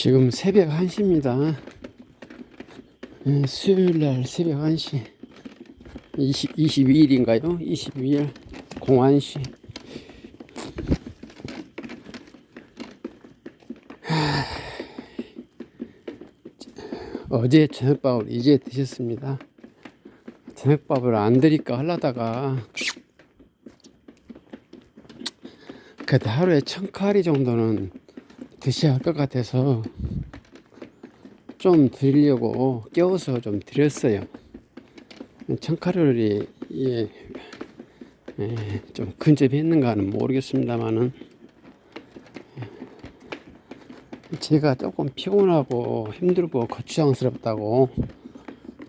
지금 새벽 1시입니다. 수요일날 새벽 1시 22일인가요? 22일 01시. 어제 저녁밥을 이제 드셨습니다. 저녁밥을 안 드릴까 하려다가 그래도 하루에 1000칼로리 정도는 드셔야 할 것 같아서 좀 드리려고 깨워서 좀 드렸어요. 1000칼로리 좀 근접했는가는 모르겠습니다만은 제가 조금 피곤하고 힘들고 거추장스럽다고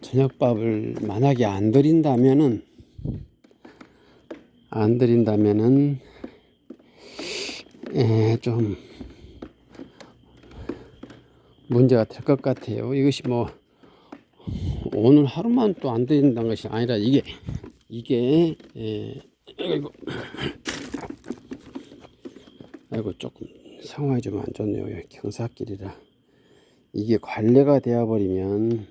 저녁밥을 만약에 안 드린다면은 좀 문제가 될 것 같아요. 이것이 뭐 오늘 하루만 또 안 드린다는 것이 아니라 이게 아이고 조금 상황이 좀 안 좋네요. 경사길이라 이게 관례가 되어 버리면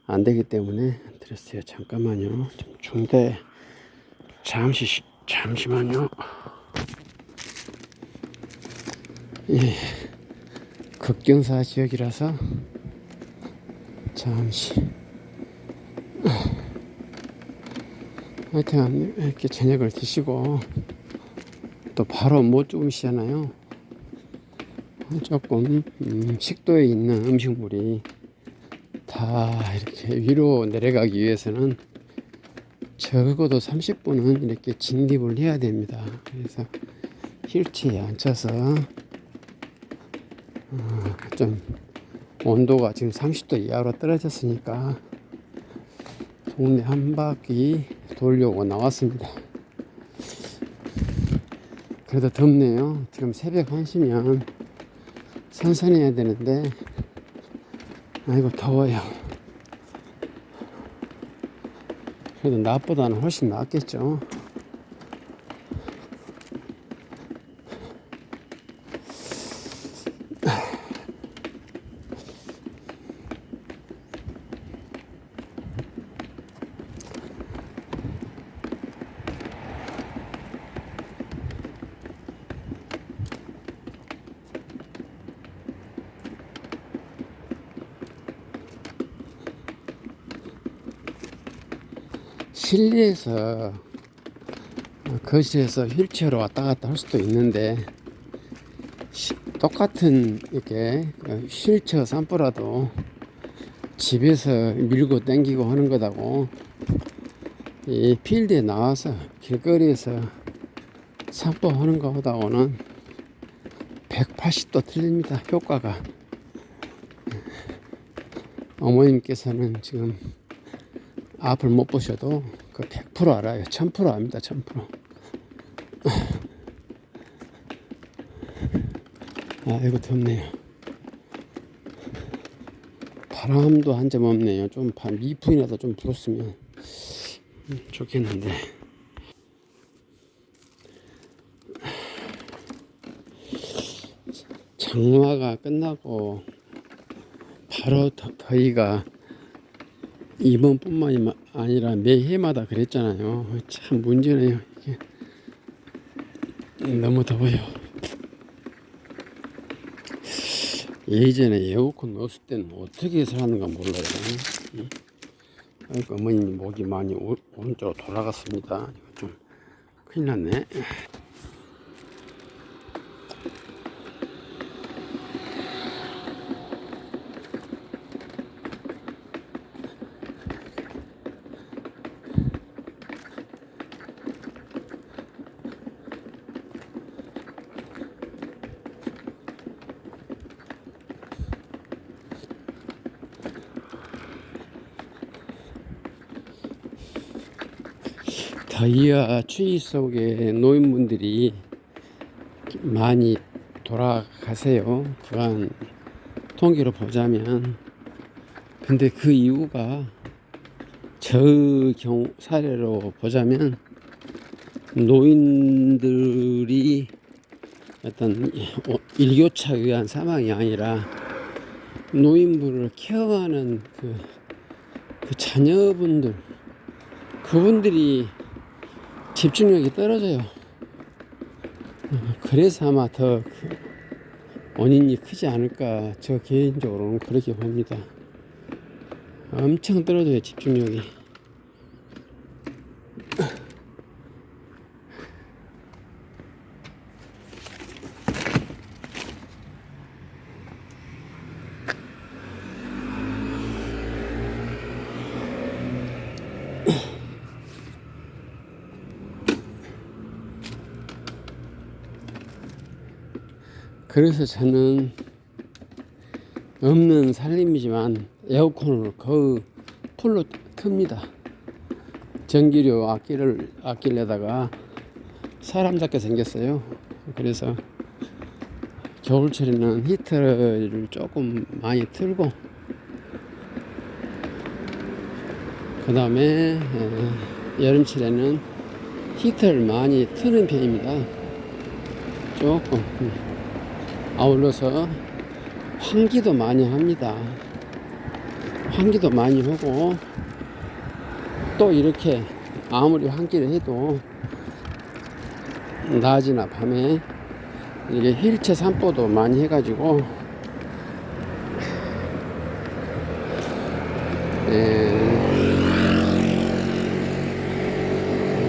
안 되기 때문에 드렸어요. 잠깐만요. 좀 중대 잠시만요. 예, 급경사 지역이라서 잠시. 하여튼 이렇게 저녁을 드시고 또 바로 못 주무시잖아요. 조금 식도에 있는 음식물이 다 이렇게 위로 내려가기 위해서는 적어도 30분은 이렇게 진립을 해야 됩니다. 그래서 휠체어에 앉혀서 좀 온도가 지금 30도 이하로 떨어졌으니까 동네 한 바퀴 돌려고 나왔습니다. 그래도 덥네요. 지금 새벽 1시면 선선해야 되는데 아이고 더워요. 그래도 낮보다는 훨씬 낫겠죠. 실내에서 거실에서 휠체어로 왔다 갔다 할 수도 있는데 똑같은 이렇게 휠체어 산보라도 집에서 밀고 당기고 하는 거다고 이 필드에 나와서 길거리에서 산보하는 것보다는 180도 틀립니다. 효과가. 어머님께서는 지금 앞을 못 보셔도 그 100% 알아요. 1000% 압니다. 1000%. 아이고 덥네요. 바람도 한 점 없네요. 좀 미풍이라도 좀 불었으면 좋겠는데. 장마가 끝나고 바로 더위가 이번뿐만이 아니라 매해마다 그랬잖아요. 참 문제네요. 이게 너무 더워요. 예전에 에어컨 넣었을 때는 어떻게 살았는가 몰라요. 그러니까 어머님 목이 많이 오른쪽으로 돌아갔습니다. 이거 좀 큰일 났네. 더위와 추위 속에 노인분들이 많이 돌아가세요. 그간 통계로 보자면. 근데 그 이유가 저 경우 사례로 보자면 노인들이 어떤 일교차에 의한 사망이 아니라 노인분을 케어하는 그 자녀분들, 그분들이 집중력이 떨어져요. 그래서 아마 더 원인이 크지 않을까, 저 개인적으로는 그렇게 봅니다. 엄청 떨어져요, 집중력이. 그래서 저는 없는 살림이지만 에어컨을 거의 풀로 틉니다. 전기료 아끼려다가 사람 잡게 생겼어요. 그래서 겨울철에는 히터를 조금 많이 틀고, 그 다음에 여름철에는 히터를 많이 트는 편입니다. 조금 아울러서 환기도 많이 합니다. 환기도 많이 하고, 또 이렇게 아무리 환기를 해도 낮이나 밤에 이게 휠체 산보도 많이 해가지고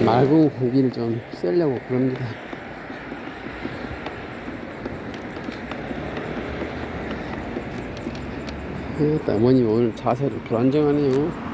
맑은 공기를 좀 쐬려고 그럽니다. 어머님 오늘 자세도 불안정하네요.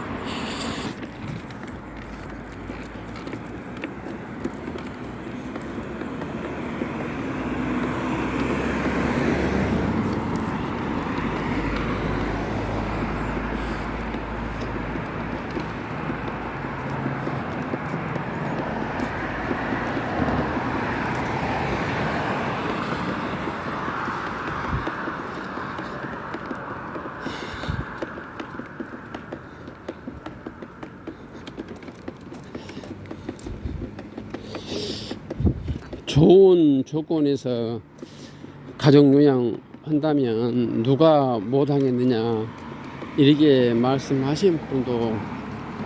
좋은 조건에서 가족 요양 한다면 누가 못 하겠느냐, 이렇게 말씀하신 분도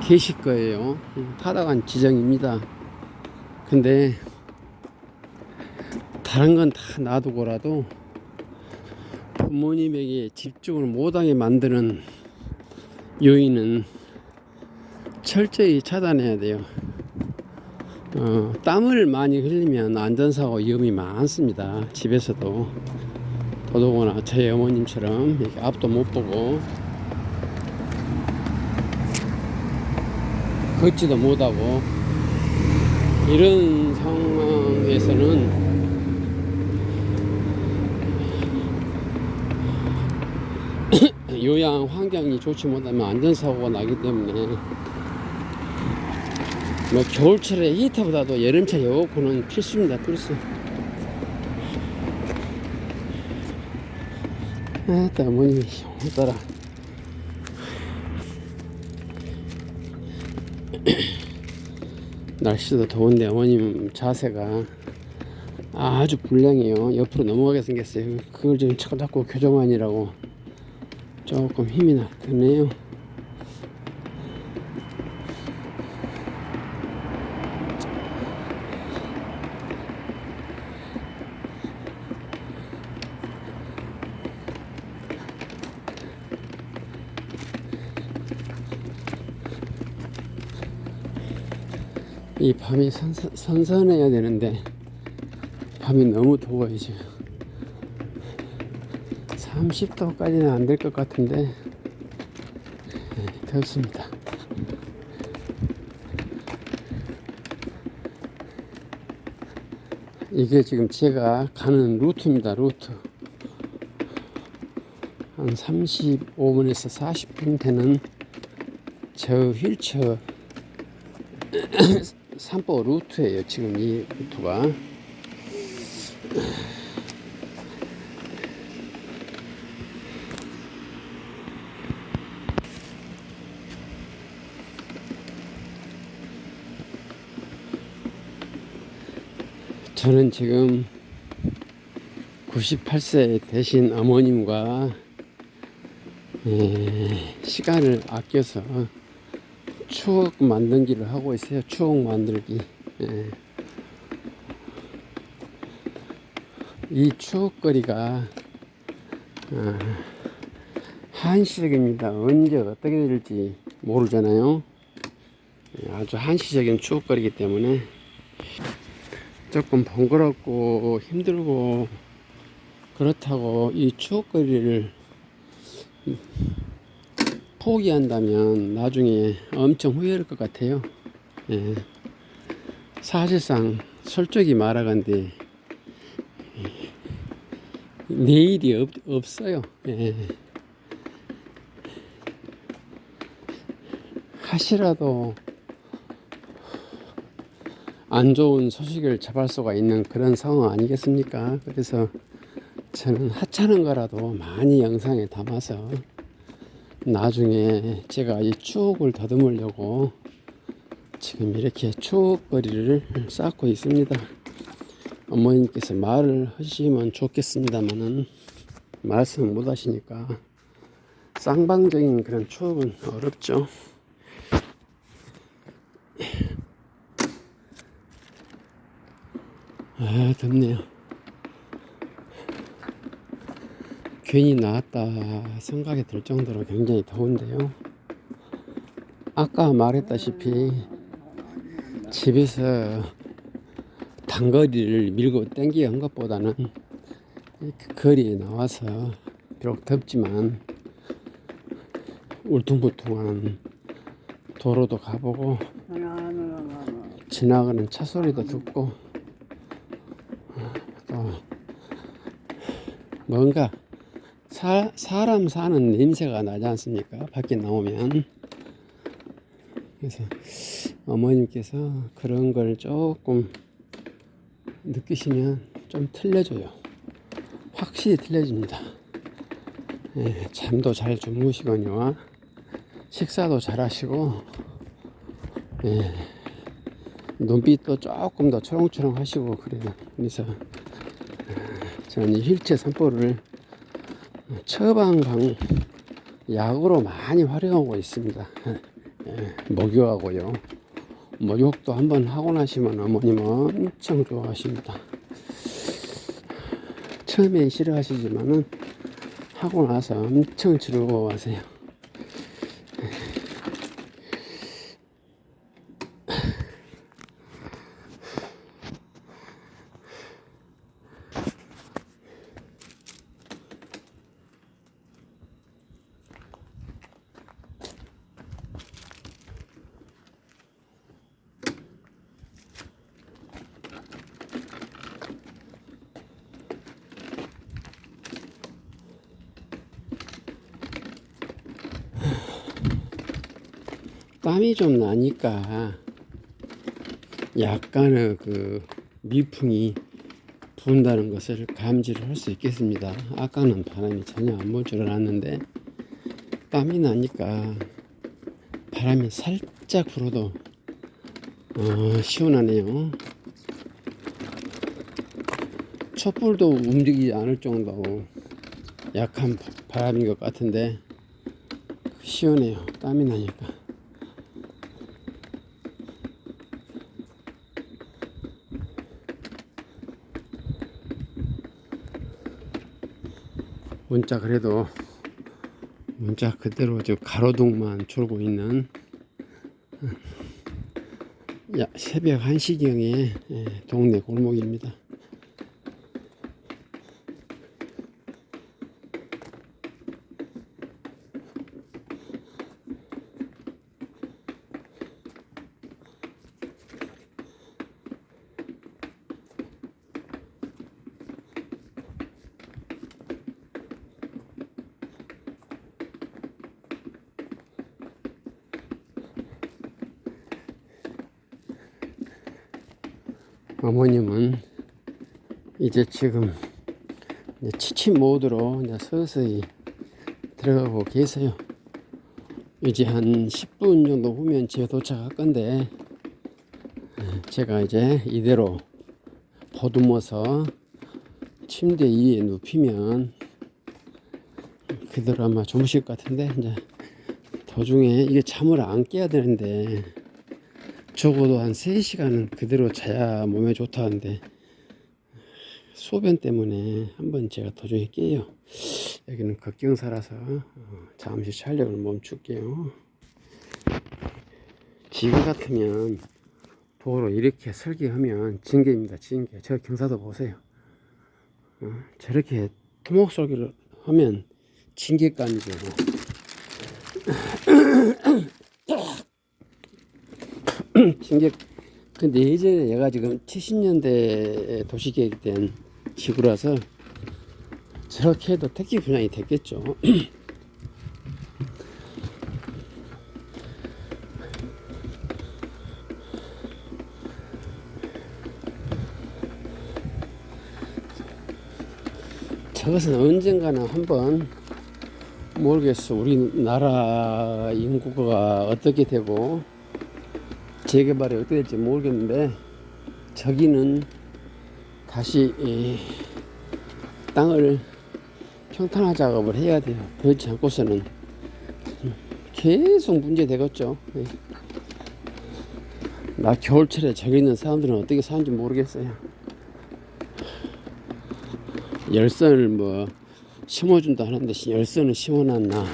계실 거예요. 타당한 지적입니다. 근데 다른 건 다 놔두고라도 부모님에게 집중을 못하게 만드는 요인은 철저히 차단해야 돼요. 땀을 많이 흘리면 안전사고 위험이 많습니다. 집에서도. 더더구나 저희 어머님처럼 이렇게 앞도 못 보고 걷지도 못하고 이런 상황에서는 요양 환경이 좋지 못하면 안전사고가 나기 때문에, 겨울철에 히터보다도 여름철 에어컨은 필수입니다. 필수. 어머님이 오더라. 날씨도 더운데 어머님 자세가 아주 불량해요. 옆으로 넘어가게 생겼어요. 그걸 지금 자꾸 교정하느라고 조금 힘이 드네요. 이 밤이 선선해야 되는데 밤이 너무 더워요. 지금 30도까지는 안 될 것 같은데 덥습니다. 이게 지금 제가 가는 루트입니다. 루트 한 35분에서 40분 되는 저 휠체어 산보 루트예요. 지금 이 루트가 저는 지금 98세 되신 어머님과 시간을 아껴서 추억 만들기를 하고 있어요. 추억 만들기. 이 추억거리가 한시적입니다. 언제 어떻게 될지 모르잖아요. 아주 한시적인 추억거리이기 때문에 조금 번거롭고 힘들고 그렇다고 이 추억거리를 포기한다면 나중에 엄청 후회할 것 같아요. 사실상 솔직히 말하건대 내일이 없어요. 하시라도 안 좋은 소식을 접할 수가 있는 그런 상황 아니겠습니까? 그래서 저는 하찮은 거라도 많이 영상에 담아서 나중에 제가 이 추억을 더듬으려고 지금 이렇게 추억거리를 쌓고 있습니다. 어머님께서 말을 하시면 좋겠습니다만은 말씀 못 하시니까 쌍방적인 그런 추억은 어렵죠. 아, 덥네요. 괜히 나왔다 생각이 들 정도로 굉장히 더운데요. 아까 말했다시피 집에서 단거리를 밀고 땡기기 한 것보다는 이렇게 거리에 나와서 비록 덥지만 울퉁불퉁한 도로도 가보고 지나가는 차 소리도 듣고 또 뭔가 사람 사는 냄새가 나지 않습니까? 밖에 나오면. 그래서 어머님께서 그런 걸 조금 느끼시면 좀 틀려져요. 확실히 틀려집니다. 잠도 잘 주무시거니와 식사도 잘 하시고 눈빛도 조금 더 초롱초롱 하시고 그래요. 그래서 저는 휠체어 산보를 처방강 약으로 많이 활용하고 있습니다. 목욕하고요. 목욕도 한번 하고 나시면 어머님은 엄청 좋아하십니다. 처음엔 싫어하시지만은 하고 나서 엄청 즐거워하세요. 땀이 좀 나니까 약간의 그 미풍이 분다는 것을 감지를 할 수 있겠습니다. 아까는 바람이 전혀 안 불 줄 알았는데 땀이 나니까 바람이 살짝 불어도 시원하네요. 촛불도 움직이지 않을 정도로 약한 바람인 것 같은데 시원해요. 땀이 나니까. 문자 그래도 문자 그대로 저 가로등만 졸고 있는 새벽 1시경에 동네 골목입니다. 어머님은 이제 지금 취침 모드로 이제 서서히 들어가고 계세요. 이제 한 10분 정도 후면 집에 도착할 건데 제가 이제 이대로 보듬어서 침대 위에 눕히면 그대로 아마 주무실 것 같은데, 이제 도중에 이게 잠을 안 깨야 되는데 적어도 한 3시간은 그대로 자야 몸에 좋다는데 소변 때문에 한번 제가 도중에 깨요. 여기는 급경사라서 잠시 촬영을 멈출게요. 지금 같으면 도로 이렇게 설계하면 징계입니다. 징계. 저 경사도 보세요. 저렇게 토목 설계를 하면 징계감이죠. 징계. 근데 예전에 얘가 지금 70년대 도시계획 된 지구라서 저렇게 해도 택지 분양이 됐겠죠. 저것은 언젠가는 한번 모르겠어. 우리나라 인구가 어떻게 되고 재개발이 어떻게 될지 모르겠는데 저기는 다시 이 땅을 평탄화 작업을 해야 돼요. 그렇지 않고서는 계속 문제 되겠죠. 나 겨울철에 저기 있는 사람들은 어떻게 사는지 모르겠어요. 열선을 뭐 심어준다 하는데 열선을 심어놨나.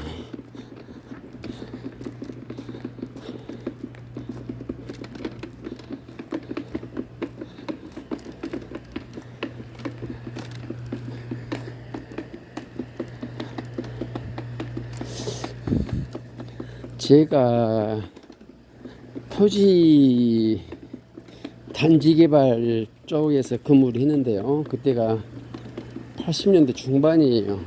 제가 토지 단지 개발 쪽에서 근무를 했는데요. 그때가 80년대 중반이에요.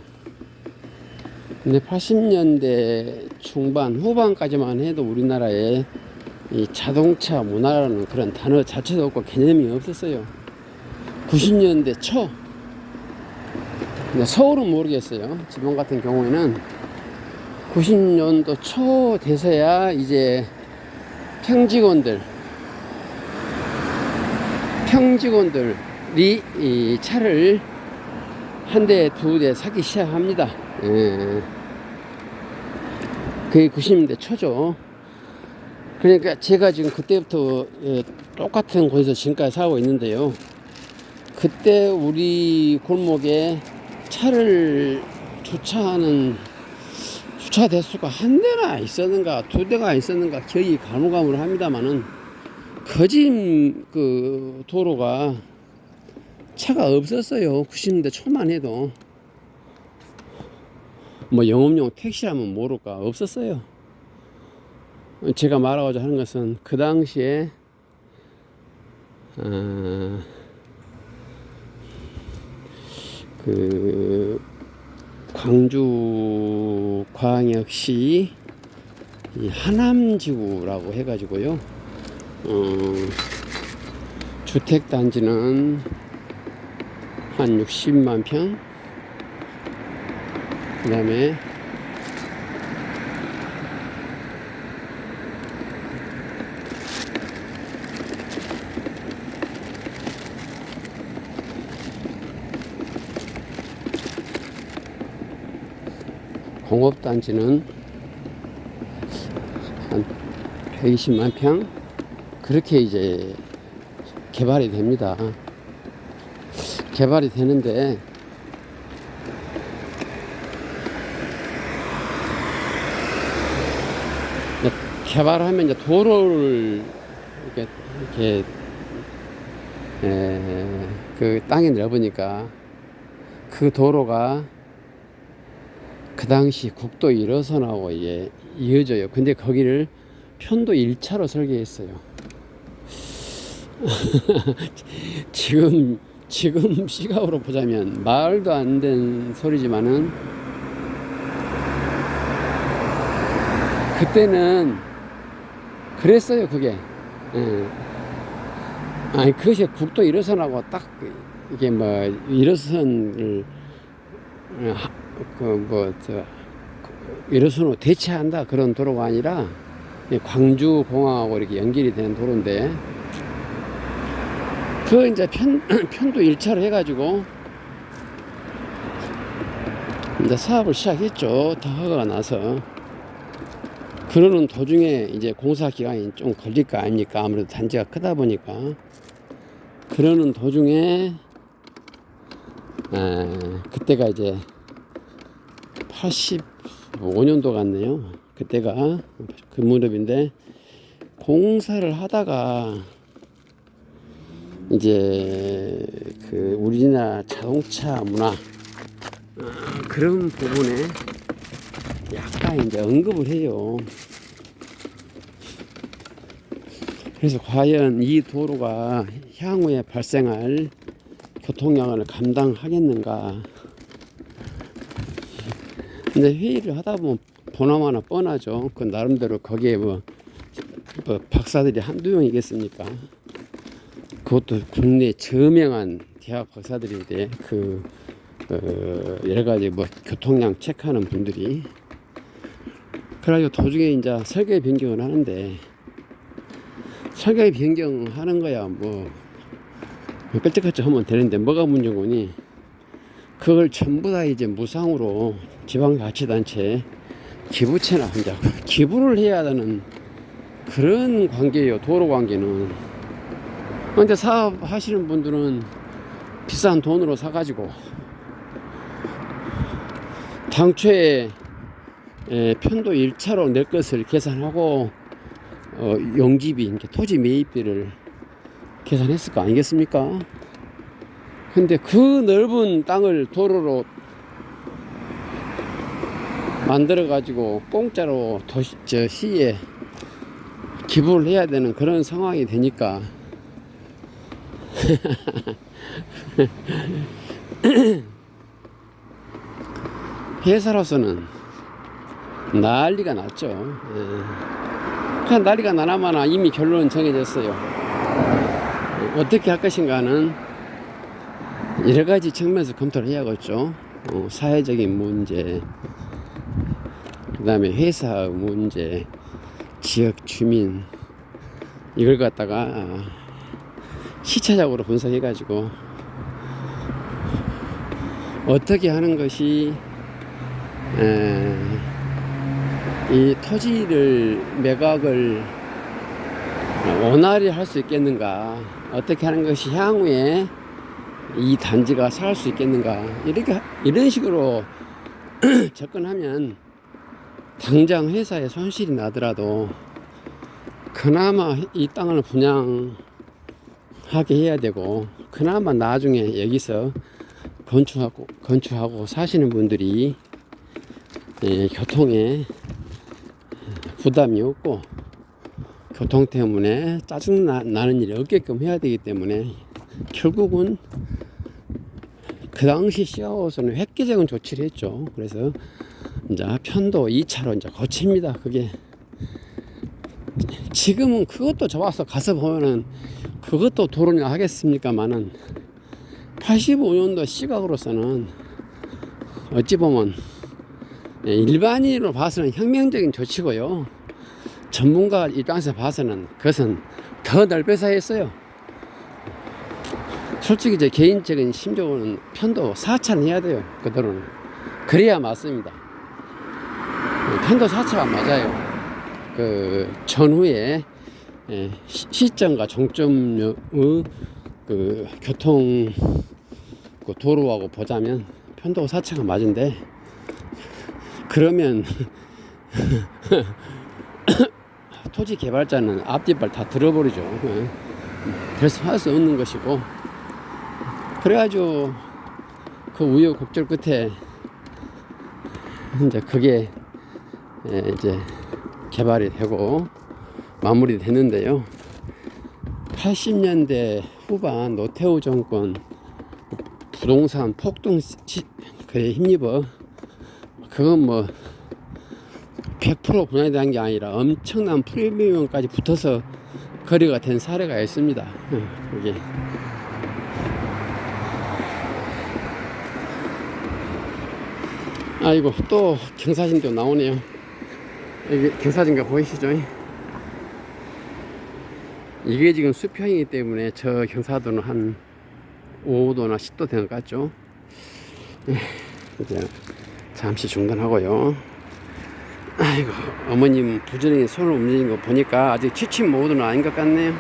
근데 80년대 중반 후반까지만 해도 우리나라에 이 자동차 문화라는 그런 단어 자체도 없고 개념이 없었어요. 90년대 초. 근데 서울은 모르겠어요. 지방 같은 경우에는 90년도 초 돼서야 이제 평직원들이 이 차를 한 대, 두 대 사기 시작합니다. 그게 90년대 초죠. 그러니까 제가 지금 그때부터 똑같은 곳에서 지금까지 살고 있는데요. 그때 우리 골목에 차를 주차하는 주차 대수가 한 대나 있었는가 두 대가 있었는가 기억이 가물가물합니다만은 거진 그 도로가 차가 없었어요. 90년대 초만 해도 뭐 영업용 택시라면 모를까 없었어요. 제가 말하고자 하는 것은 그 당시에 그 광주광역시 이 하남지구라고 해가지고요. 주택단지는 한 60만 평. 그 다음에 공업단지는 한 120만 평. 그렇게 이제 개발이 됩니다. 개발이 되는데 개발하면 이제 도로를 이렇게 그 땅이 넓으니까 그 도로가 그 당시 국도 1호선하고 이제 이어져요. 근데 거기를 편도 1차로 설계했어요. 지금 시각으로 보자면 말도 안 된 소리지만은 그때는 그랬어요. 그게 아니 그것이 국도 1호선하고 딱 이게 뭐 1호선을 그 1호선으로 대체한다 그런 도로가 아니라 광주공항하고 이렇게 연결이 되는 도로인데 그 이제 편도 1차로 해가지고 이제 사업을 시작했죠. 다 허가가 나서. 그러는 도중에 이제 공사 기간이 좀 걸릴 거 아닙니까? 아무래도 단지가 크다 보니까. 그러는 도중에 그때가 이제 85년도 같네요. 그때가 그 무렵인데, 공사를 하다가 이제 그 우리나라 자동차 문화 그런 부분에 약간 이제 언급을 해요. 그래서 과연 이 도로가 향후에 발생할 교통량을 감당하겠는가. 근데 회의를 하다 보면 보나마나 뻔하죠. 그 나름대로 거기에 뭐 박사들이 한두 명이겠습니까? 그것도 국내 저명한 대학 박사들인데, 여러 가지 뭐 교통량 체크하는 분들이. 그래가지고 도중에 이제 설계 변경을 하는데, 설계 변경하는 거야 뭐 끌쩍끌쩍 하면 되는데, 뭐가 문제고니, 그걸 전부 다 이제 무상으로 지방자치단체 기부채나 이제 기부를 해야 되는 그런 관계예요. 도로 관계는. 근데 사업 하시는 분들은 비싼 돈으로 사가지고 당초에 편도 1차로 낼 것을 계산하고 용지비, 토지 매입비를 계산했을 거 아니겠습니까? 근데 그 넓은 땅을 도로로 만들어 가지고 공짜로 시에 기부를 해야 되는 그런 상황이 되니까 회사로서는 난리가 났죠. 그냥 난리가 나나마나 이미 결론은 정해졌어요. 어떻게 할 것인가는 여러 가지 측면에서 검토를 해야겠죠. 사회적인 문제, 그 다음에 회사 문제, 지역 주민, 이걸 갖다가 시차적으로 분석해가지고 어떻게 하는 것이 이 토지를 매각을 원활히 할 수 있겠는가, 어떻게 하는 것이 향후에 이 단지가 살 수 있겠는가, 이런 식으로 접근하면 당장 회사에 손실이 나더라도 그나마 이 땅을 분양하게 해야 되고, 그나마 나중에 여기서 건축하고 사시는 분들이 교통에 부담이 없고 교통 때문에 짜증 나는 일이 없게끔 해야 되기 때문에, 결국은 그 당시 시아워서는 획기적인 조치를 했죠. 그래서 이제 편도 2차로 이제 거칩니다. 그게 지금은 그것도 좋아서 가서 보면은 그것도 도로냐 하겠습니까만은, 85년도 시각으로서는 어찌 보면 일반인으로 봐서는 혁명적인 조치고요. 전문가 입장에서 봐서는 그것은 더 넓혀서 했어요. 솔직히 제 개인적인 심정은 편도 4차는 해야 돼요. 그 도로는. 그래야 맞습니다. 편도 4차가 맞아요. 그 전후에 시점과 종점의 그 교통 그 도로하고 보자면 편도 4차가 맞은데, 그러면 토지 개발자는 앞뒷발 다 들어버리죠. 그래서 할 수 없는 것이고, 그래가지고 그 우여곡절 끝에 이제 그게 이제 개발이 되고 마무리 됐는데요. 80년대 후반 노태우 정권 부동산 폭등 그에 힘입어 그건 뭐 100% 분양이 된 게 아니라 엄청난 프리미엄까지 붙어서 거래가 된 사례가 있습니다. 그게 아이고, 또 경사진도 나오네요. 이게 경사진가 보이시죠? 이게 지금 수평이기 때문에 저 경사도는 한 5도나 10도 되는 것 같죠. 이제 잠시 중단하고요. 아이고, 어머님 부지런히 손을 움직이는 거 보니까 아직 지친 모드는 아닌 것 같네요.